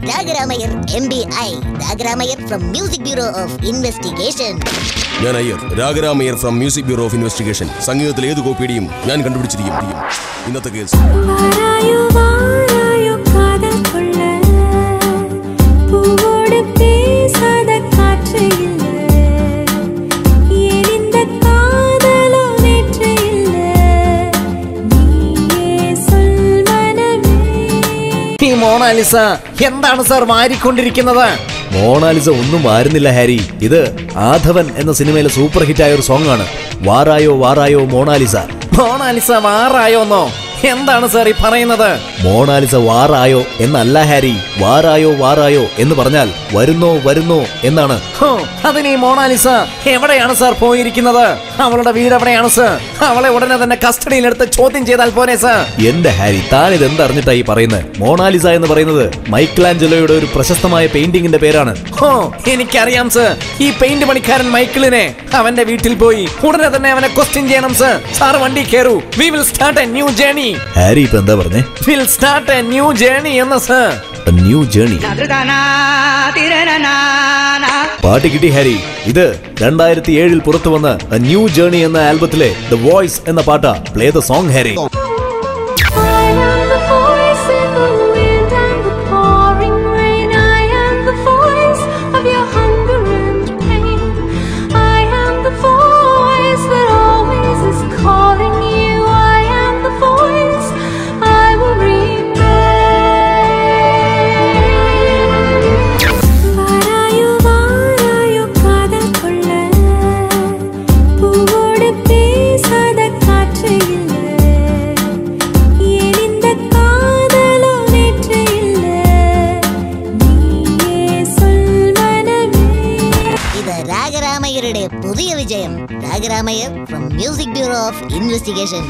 Ragaramayyar MBI, Ragaramayyar from Music Bureau of Investigation. ഞാൻ Iyer, Ragaramayyar from music bureau of investigation. സംഗീതത്തിലെ ഏത് കോപ്പിയുടെയും ഞാൻ കണ്ടുപിടിച്ചിരിക്കും. ഇന്നത്തെ കേസ് മോണാലിസ എന്താണ് സാർ മാറിക്കൊണ്ടിരിക്കുന്നത്? മോണാലിസ ഒന്നും മാറുന്നില്ല ഹാരി. ഇത് ആധവൻ എന്ന സിനിമയിലെ സൂപ്പർ ഹിറ്റായ ഒരു സോങ് ആണ്. വാറായോ വാറായോ മോണാലിസ. മോണാലിസ വാറായോന്നോ? എന്താണ് സാർ ഈ പറയുന്നത്? മോണാലിസ വാറായോ എന്നല്ല ഹാരി, വാറായോ വാറായോ എന്ന് പറഞ്ഞാൽ വരുന്നോ വരുന്നോ എന്നാണ്. അതിന് ഈ മോണാലിസ എവിടെയാണ് സാർ പോയിരിക്കുന്നത്? അവളുടെ വീട് എവിടെയാണ് സാർ? അവളെ ഉടനെ തന്നെ കസ്റ്റഡിയിലെടുത്ത് ചോദ്യം ചെയ്താൽ പോരെ സാർ? എന്റെ ഹാരി, താൻ ഇത് എന്തറിഞ്ഞിട്ടായി പറയുന്നത്? മോണാലിസ എന്ന് പറയുന്നത് മൈക്കിളാഞ്ചലോയുടെ ഒരു പ്രശസ്തമായ പെയിന്റിംഗിന്റെ പേരാണ്. എനിക്കറിയാം സാർ. ഈ പെയിന്റ് പണിക്കാരൻ മൈക്കിളിനെ അവന്റെ വീട്ടിൽ പോയി ഉടനെ തന്നെ അവനെ ക്വസ്റ്റ്യൻ ചെയ്യണം സാർ. സാർ വണ്ടി കയറൂ. We will start a new journey. Harry ഇപ്പൊ എന്താ പറഞ്ഞേ? We'll start a new journey എന്ന് സാർ. A new journey. പാട്ട് കിട്ടി ഹാരി. ഇത് 2007 പുറത്തു വന്ന A New Journey എന്ന ആൽബത്തിലെ The Voice എന്ന പാട്ടാ. Play the song Harry. രാഗരാമയ്യരുടെ പുതിയ വിജയം. Ragaramayyar from Music Bureau of Investigation.